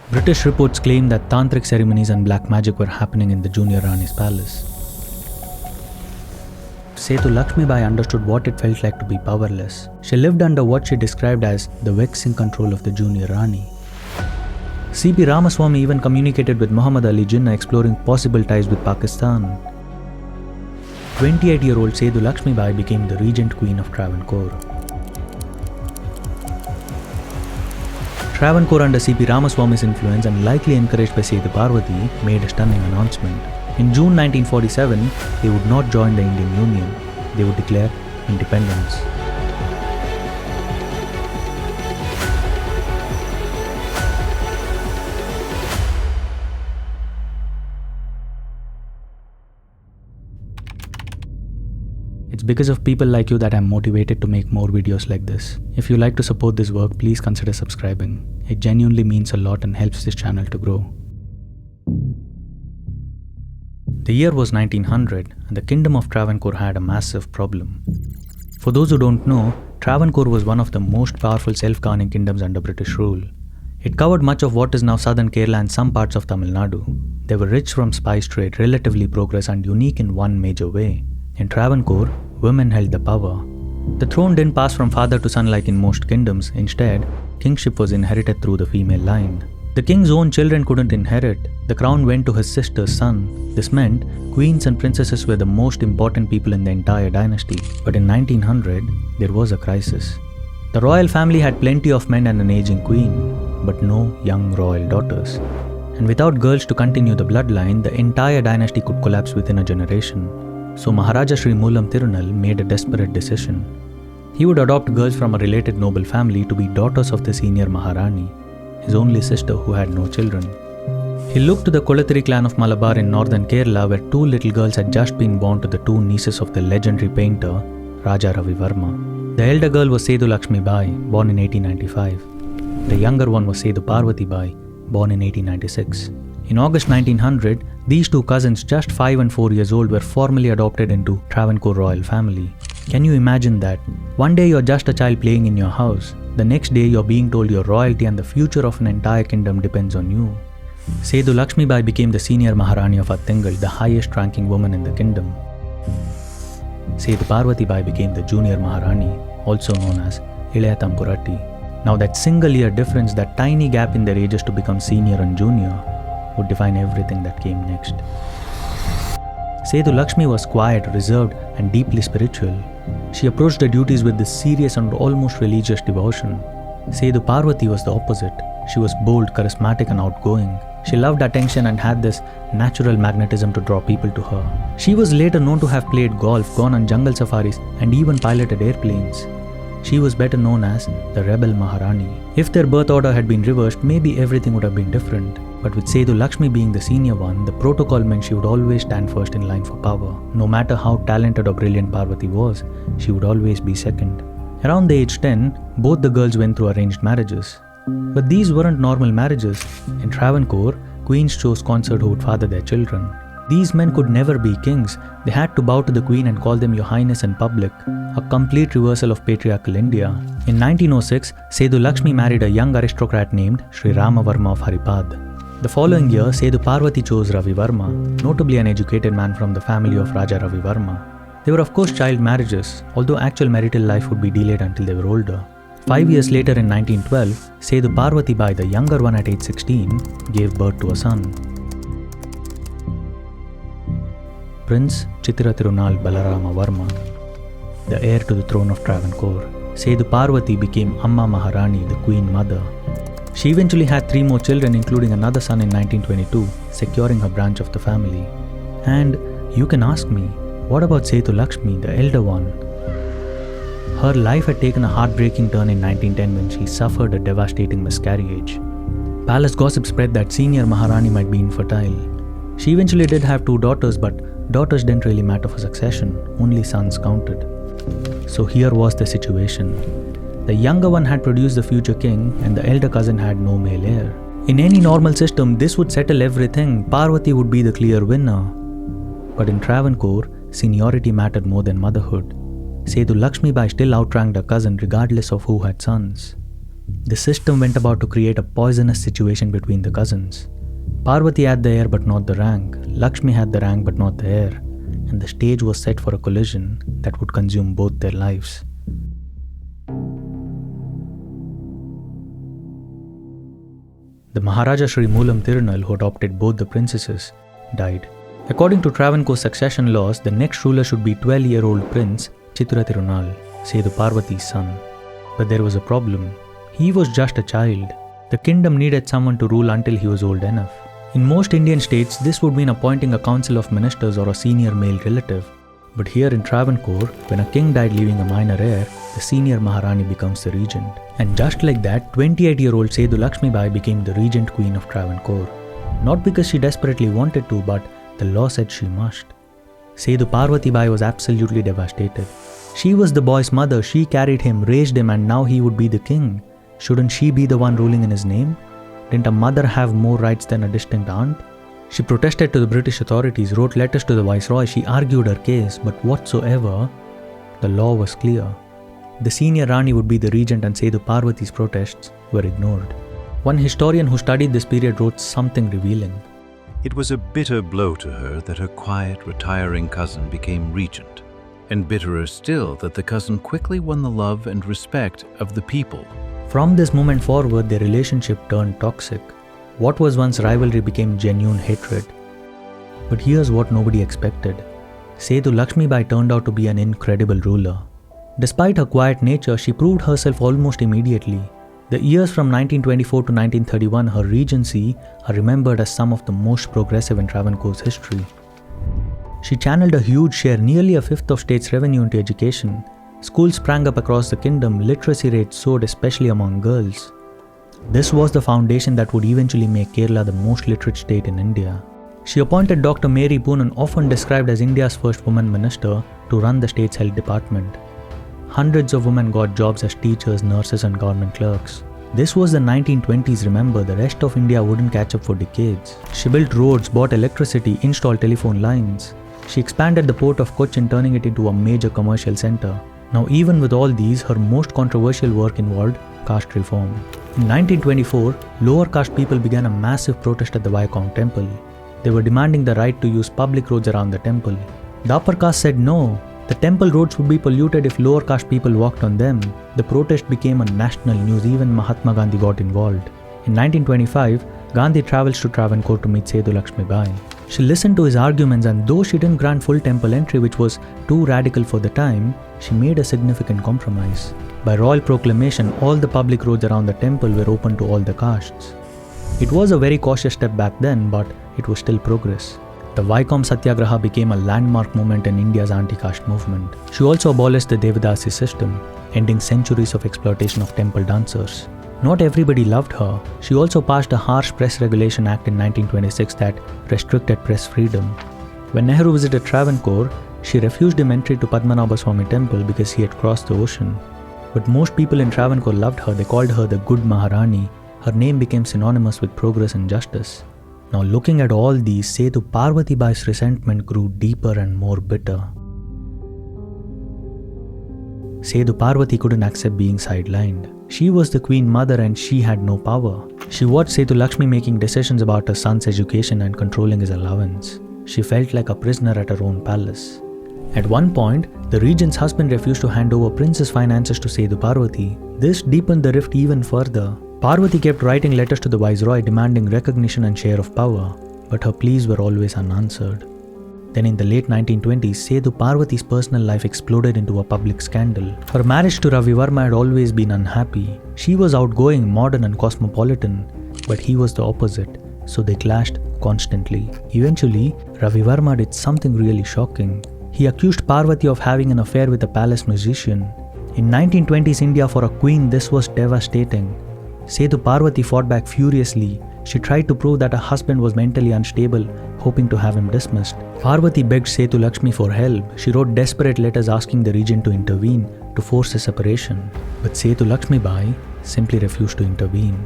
British reports claim that tantric ceremonies and black magic were happening in the junior Rani's palace. Sethu Lakshmi Bayi understood what it felt like to be powerless. She lived under what she described as the vexing control of the junior Rani. C.P. Ramaswamy even communicated with Muhammad Ali Jinnah exploring possible ties with Pakistan. 28-year-old Sethu Lakshmi Bayi became the Regent Queen of Travancore. Travancore, under C.P. Ramaswamy's influence and likely encouraged by Sethu Parvathi, made a stunning announcement. In June 1947, they would not join the Indian Union. They would declare independence. It's because of people like you that I'm motivated to make more videos like this. If you like to support this work, please consider subscribing. It genuinely means a lot and helps this channel to grow. The year was 1900 and the Kingdom of Travancore had a massive problem. For those who don't know, Travancore was one of the most powerful self-governing kingdoms under British rule. It covered much of what is now southern Kerala and some parts of Tamil Nadu. They were rich from spice trade, relatively progress and unique in one major way. In Travancore, women held the power. The throne didn't pass from father to son like in most kingdoms. Instead, kingship was inherited through the female line. The king's own children couldn't inherit. The crown went to his sister's son. This meant queens and princesses were the most important people in the entire dynasty. But in 1900, there was a crisis. The royal family had plenty of men and an aging queen, but no young royal daughters. And without girls to continue the bloodline, the entire dynasty could collapse within a generation. So Maharaja Sri Moolam Tirunal made a desperate decision. He would adopt girls from a related noble family to be daughters of the senior Maharani, his only sister who had no children. He looked to the Kolathiri clan of Malabar in northern Kerala, where two little girls had just been born to the two nieces of the legendary painter, Raja Ravi Varma. The elder girl was Sethu Lakshmi Bayi, born in 1895. The younger one was Sethu Parvathi Bayi, born in 1896. In August 1900, these two cousins, just 5 and 4 years old, were formally adopted into Travancore royal family. Can you imagine that? One day you're just a child playing in your house. The next day you're being told your royalty and the future of an entire kingdom depends on you. Sethu Lakshmi Bayi became the senior Maharani of Attingal, the highest ranking woman in the kingdom. Sethu Parvathi Bayi became the junior Maharani, also known as Ilaya Tampuratti. Now that single year difference, that tiny gap in their ages to become senior and junior, would define everything that came next. Sethu Lakshmi was quiet, reserved, and deeply spiritual. She approached her duties with this serious and almost religious devotion. Sethu Parvathi was the opposite. She was bold, charismatic, and outgoing. She loved attention and had this natural magnetism to draw people to her. She was later known to have played golf, gone on jungle safaris, and even piloted airplanes. She was better known as the Rebel Maharani. If their birth order had been reversed, maybe everything would have been different. But with Sethu Lakshmi being the senior one, the protocol meant she would always stand first in line for power. No matter how talented or brilliant Parvati was, she would always be second. Around the age 10, both the girls went through arranged marriages. But these weren't normal marriages. In Travancore, queens chose consort who would father their children. These men could never be kings. They had to bow to the queen and call them Your Highness in public, a complete reversal of patriarchal India. In 1906, Sethu Lakshmi married a young aristocrat named Sri Ramavarma of Haripad. The following year, Sethu Parvathi chose Ravi Varma, notably an educated man from the family of Raja Ravi Varma. They were of course child marriages, although actual marital life would be delayed until they were older. 5 years later in 1912, Sethu Parvathi Bayi, the younger one at age 16, gave birth to a son. Prince Chitira Tirunal Balarama Varma, the heir to the throne of Travancore. Sethu Parvathi became Amma Maharani, the Queen Mother. She eventually had 3 more children, including another son in 1922, securing her branch of the family. And you can ask me, what about Sethu Lakshmi, the elder one? Her life had taken a heartbreaking turn in 1910 when she suffered a devastating miscarriage. Palace gossip spread that senior Maharani might be infertile. She eventually did have 2 daughters, but daughters didn't really matter for succession, only sons counted. So here was the situation. The younger one had produced the future king, and the elder cousin had no male heir. In any normal system, this would settle everything. Parvati would be the clear winner. But in Travancore, seniority mattered more than motherhood. Sethu Lakshmi Bayi still outranked her cousin regardless of who had sons. The system went about to create a poisonous situation between the cousins. Parvati had the heir but not the rank, Lakshmi had the rank but not the heir, and the stage was set for a collision that would consume both their lives. The Maharaja Sri Moolam Tirunal, who adopted both the princesses, died. According to Travancore's succession laws, the next ruler should be 12-year-old Prince Chithura Tirunal, Sethu Parvathi's son. But there was a problem. He was just a child. The kingdom needed someone to rule until he was old enough. In most Indian states, this would mean appointing a council of ministers or a senior male relative. But here in Travancore, when a king died leaving a minor heir, the senior Maharani becomes the regent. And just like that, 28-year-old Sethu Lakshmi Bayi became the regent queen of Travancore. Not because she desperately wanted to, but the law said she must. Sethu Parvathi Bayi was absolutely devastated. She was the boy's mother, she carried him, raised him, and now he would be the king. Shouldn't she be the one ruling in his name? Didn't a mother have more rights than a distant aunt? She protested to the British authorities, wrote letters to the viceroy, she argued her case, but whatsoever, the law was clear. The senior Rani would be the regent and Sethu Parvathi's protests were ignored. One historian who studied this period wrote something revealing. It was a bitter blow to her that her quiet, retiring cousin became regent, and bitterer still that the cousin quickly won the love and respect of the people. From this moment forward, their relationship turned toxic. What was once rivalry became genuine hatred. But here's what nobody expected. Sethu Lakshmi Bayi turned out to be an incredible ruler. Despite her quiet nature, she proved herself almost immediately. The years from 1924 to 1931, her regency, are remembered as some of the most progressive in Travancore's history. She channeled a huge share, nearly a fifth of state's revenue, into education. Schools sprang up across the kingdom, literacy rates soared, especially among girls. This was the foundation that would eventually make Kerala the most literate state in India. She appointed Dr. Mary Poonen, often described as India's first woman minister, to run the state's health department. Hundreds of women got jobs as teachers, nurses, and government clerks. This was the 1920s, remember, the rest of India wouldn't catch up for decades. She built roads, bought electricity, installed telephone lines. She expanded the port of Cochin, turning it into a major commercial center. Now, even with all these, her most controversial work involved caste reform. In 1924, lower caste people began a massive protest at the Vaikom temple. They were demanding the right to use public roads around the temple. The upper caste said no. The temple roads would be polluted if lower caste people walked on them. The protest became a national news, even Mahatma Gandhi got involved. In 1925, Gandhi travels to Travancore to meet Sethu Lakshmi Bayi. She listened to his arguments, and though she didn't grant full temple entry, which was too radical for the time, she made a significant compromise. By royal proclamation, all the public roads around the temple were open to all the castes. It was a very cautious step back then, but it was still progress. The Vaikom Satyagraha became a landmark moment in India's anti-caste movement. She also abolished the Devadasi system, ending centuries of exploitation of temple dancers. Not everybody loved her. She also passed a harsh Press Regulation Act in 1926 that restricted press freedom. When Nehru visited Travancore, she refused him entry to Padmanabha Swami temple because he had crossed the ocean. But most people in Travancore loved her. They called her the Good Maharani. Her name became synonymous with progress and justice. Now, looking at all these, Sethu Parvathi Bayi's resentment grew deeper and more bitter. Sethu Parvathi couldn't accept being sidelined. She was the queen mother and she had no power. She watched Sethu Lakshmi making decisions about her son's education and controlling his allowance. She felt like a prisoner at her own palace. At one point, the regent's husband refused to hand over princess finances to Sethu Parvathi. This deepened the rift even further. Parvati kept writing letters to the viceroy demanding recognition and share of power, but her pleas were always unanswered. Then in the late 1920s, Sethu Parvathi's personal life exploded into a public scandal. Her marriage to Ravi Verma had always been unhappy. She was outgoing, modern and cosmopolitan, but he was the opposite, so they clashed constantly. Eventually, Ravi Verma did something really shocking. He accused Parvati of having an affair with a palace musician. In 1920s India, for a queen, this was devastating. Sethu Parvathi fought back furiously. She tried to prove that her husband was mentally unstable, hoping to have him dismissed. Parvati begged Sethu Lakshmi for help. She wrote desperate letters asking the regent to intervene to force a separation. But Sethu Lakshmi Bayi simply refused to intervene.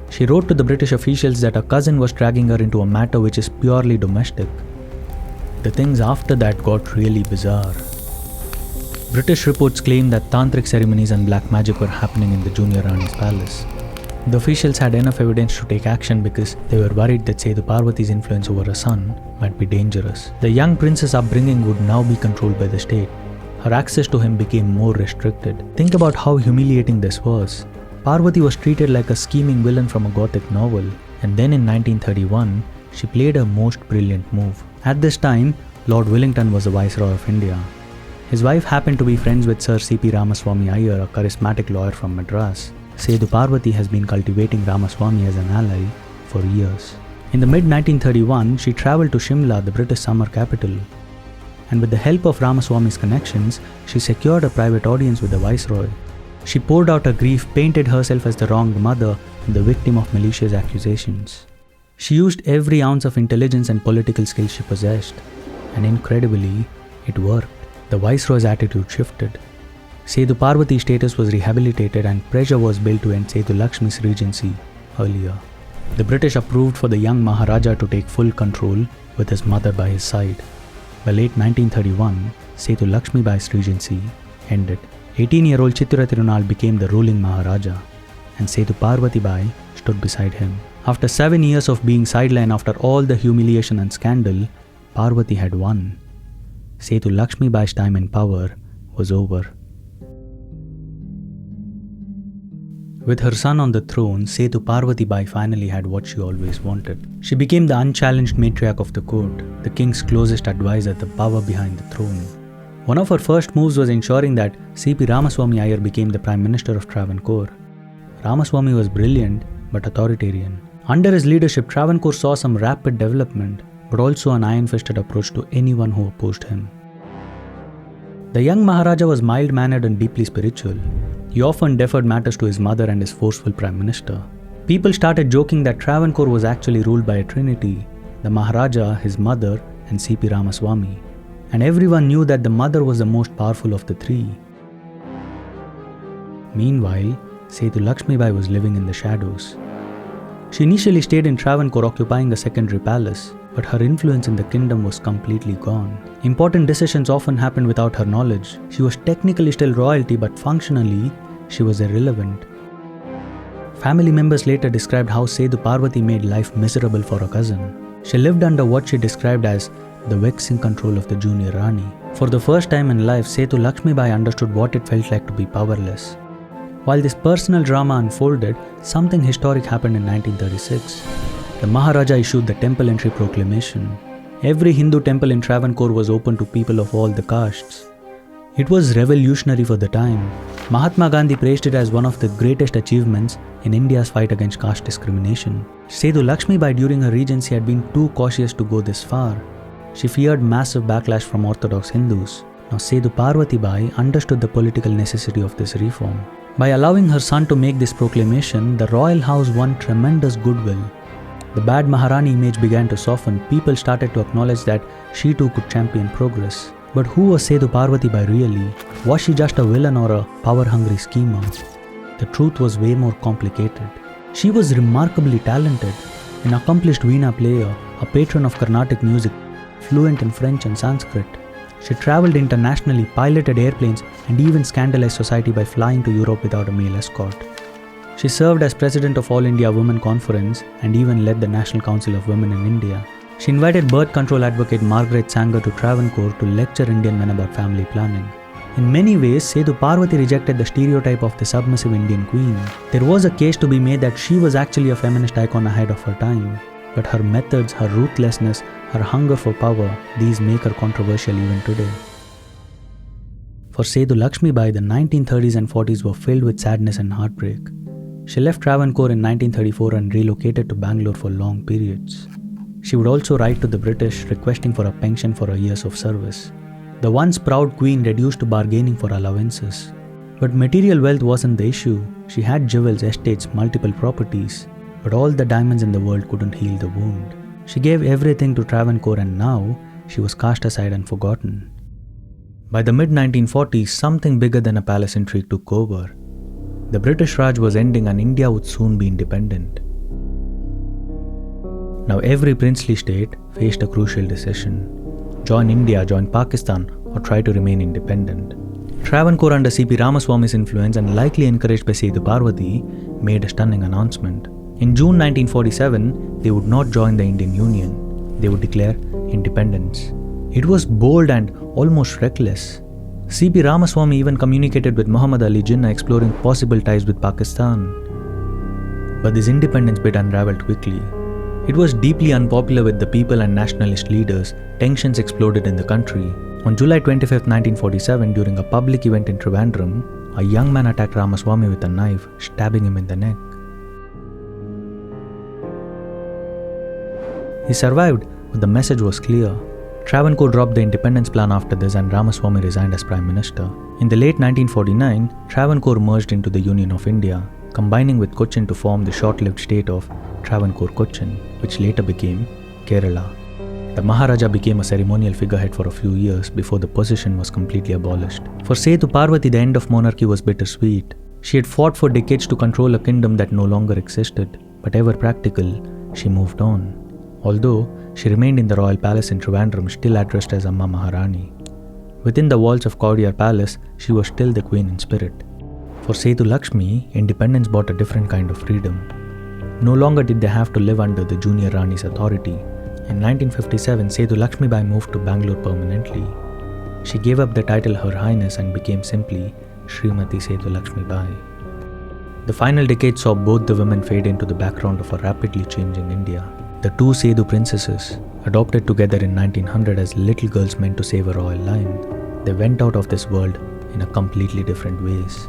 She wrote to the British officials that her cousin was dragging her into a matter which is purely domestic. The things after that got really bizarre. British reports claim that tantric ceremonies and black magic were happening in the junior Rani's palace. The officials had enough evidence to take action because they were worried that Sethu Parvathi's influence over her son might be dangerous. The young prince's upbringing would now be controlled by the state. Her access to him became more restricted. Think about how humiliating this was. Parvati was treated like a scheming villain from a gothic novel, and then in 1931, she played her most brilliant move. At this time, Lord Wellington was the Viceroy of India. His wife happened to be friends with Sir C.P. Ramaswamy Iyer, a charismatic lawyer from Madras. Sethu Parvathi has been cultivating Ramaswamy as an ally for years. In the mid-1931, she travelled to Shimla, the British summer capital. And with the help of Ramaswamy's connections, she secured a private audience with the Viceroy. She poured out her grief, painted herself as the wronged mother and the victim of malicious accusations. She used every ounce of intelligence and political skill she possessed. And incredibly, it worked. The Viceroy's attitude shifted. Sethu Parvathi's status was rehabilitated and pressure was built to end Sethu Lakshmi's regency earlier. The British approved for the young Maharaja to take full control with his mother by his side. By late 1931, Sethu Lakshmi Bayi's regency ended. 18-year-old Chittura Tirunal became the ruling Maharaja, and Sethu Parvathi Bayi stood beside him. After 7 years of being sidelined after all the humiliation and scandal, Parvati had won. Sethu Lakshmi Bayi's time in power was over. With her son on the throne, Sethu Parvathi Bayi finally had what she always wanted. She became the unchallenged matriarch of the court, the king's closest advisor, the power behind the throne. One of her first moves was ensuring that C.P. Ramaswamy Iyer became the Prime Minister of Travancore. Ramaswamy was brilliant but authoritarian. Under his leadership, Travancore saw some rapid development, but also an iron-fisted approach to anyone who opposed him. The young Maharaja was mild-mannered and deeply spiritual. He often deferred matters to his mother and his forceful Prime Minister. People started joking that Travancore was actually ruled by a trinity, the Maharaja, his mother, and C.P. Ramaswamy. And everyone knew that the mother was the most powerful of the three. Meanwhile, Sethu Lakshmi Bayi was living in the shadows. She initially stayed in Travancore occupying a secondary palace, but her influence in the kingdom was completely gone. Important decisions often happened without her knowledge. She was technically still royalty, but functionally, she was irrelevant. Family members later described how Sethu Parvati made life miserable for her cousin. She lived under what she described as the vexing control of the junior Rani. For the first time in life, Sethu Lakshmi Bayi understood what it felt like to be powerless. While this personal drama unfolded, something historic happened in 1936. The Maharaja issued the Temple Entry Proclamation. Every Hindu temple in Travancore was open to people of all the castes. It was revolutionary for the time. Mahatma Gandhi praised it as one of the greatest achievements in India's fight against caste discrimination. Sethu Lakshmi Bayi during her regency had been too cautious to go this far. She feared massive backlash from Orthodox Hindus. Now Sethu Parvathi Bayi understood the political necessity of this reform. By allowing her son to make this proclamation, the royal house won tremendous goodwill. The bad Maharani image began to soften. People started to acknowledge that she too could champion progress. But who was Sethu Parvathi Bayi really? Was she just a villain or a power-hungry schemer? The truth was way more complicated. She was remarkably talented, an accomplished Veena player, a patron of Carnatic music, fluent in French and Sanskrit. She travelled internationally, piloted airplanes, and even scandalized society by flying to Europe without a male escort. She served as president of All India Women Conference and even led the National Council of Women in India. She invited birth control advocate Margaret Sanger to Travancore to lecture Indian men about family planning. In many ways, Sethu Parvati rejected the stereotype of the submissive Indian queen. There was a case to be made that she was actually a feminist icon ahead of her time. But her methods, her ruthlessness, her hunger for power, these make her controversial even today. For Sethu Lakshmi Bayi, the 1930s and 40s were filled with sadness and heartbreak. She left Travancore in 1934 and relocated to Bangalore for long periods. She would also write to the British requesting for a pension for her years of service. The once proud queen reduced to bargaining for allowances. But material wealth wasn't the issue. She had jewels, estates, multiple properties. But all the diamonds in the world couldn't heal the wound. She gave everything to Travancore and now she was cast aside and forgotten. By the mid-1940s, something bigger than a palace intrigue took over. The British Raj was ending and India would soon be independent. Now every princely state faced a crucial decision. Join India, join Pakistan, or try to remain independent. Travancore, under C.P. Ramaswamy's influence and likely encouraged by Sethu Parvathi, made a stunning announcement. In June 1947, they would not join the Indian Union. They would declare independence. It was bold and almost reckless. C.P. Ramaswamy even communicated with Muhammad Ali Jinnah exploring possible ties with Pakistan. But this independence bid unraveled quickly. It was deeply unpopular with the people and nationalist leaders. Tensions exploded in the country. On July 25, 1947, during a public event in Trivandrum, a young man attacked Ramaswamy with a knife, stabbing him in the neck. He survived, but the message was clear. Travancore dropped the independence plan after this and Ramaswamy resigned as Prime Minister. In the late 1949, Travancore merged into the Union of India, combining with Cochin to form the short-lived state of Travancore-Cochin, which later became Kerala. The Maharaja became a ceremonial figurehead for a few years before the position was completely abolished. For Sethu Parvathi, the end of monarchy was bittersweet. She had fought for decades to control a kingdom that no longer existed, but ever practical, she moved on. Although she remained in the royal palace in Trivandrum, still addressed as Amma Maharani. Within the walls of Claude Palace, she was still the queen in spirit. For Sethu Lakshmi, independence brought a different kind of freedom. No longer did they have to live under the junior Rani's authority. In 1957, Sethu Lakshmi Bayi moved to Bangalore permanently. She gave up the title Her Highness and became simply Srimati Sethu Lakshmi Bayi. The final decade saw both the women fade into the background of a rapidly changing India. The two Sethu princesses, adopted together in 1900 as little girls meant to save a royal line, they went out of this world in a completely different ways.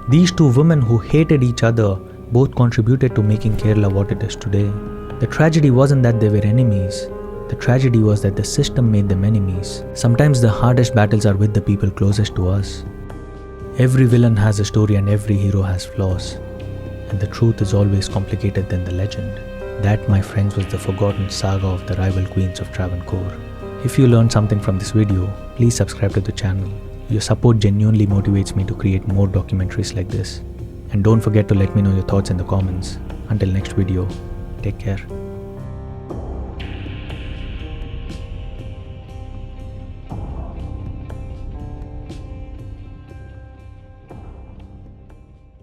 These two women who hated each other both contributed to making Kerala what it is today. The tragedy wasn't that they were enemies. The tragedy was that the system made them enemies. Sometimes the hardest battles are with the people closest to us. Every villain has a story and every hero has flaws. And the truth is always complicated than the legend. That, my friends, was the forgotten saga of the rival queens of Travancore. If you learned something from this video, please subscribe to the channel. Your support genuinely motivates me to create more documentaries like this. And don't forget to let me know your thoughts in the comments. Until next video, take care.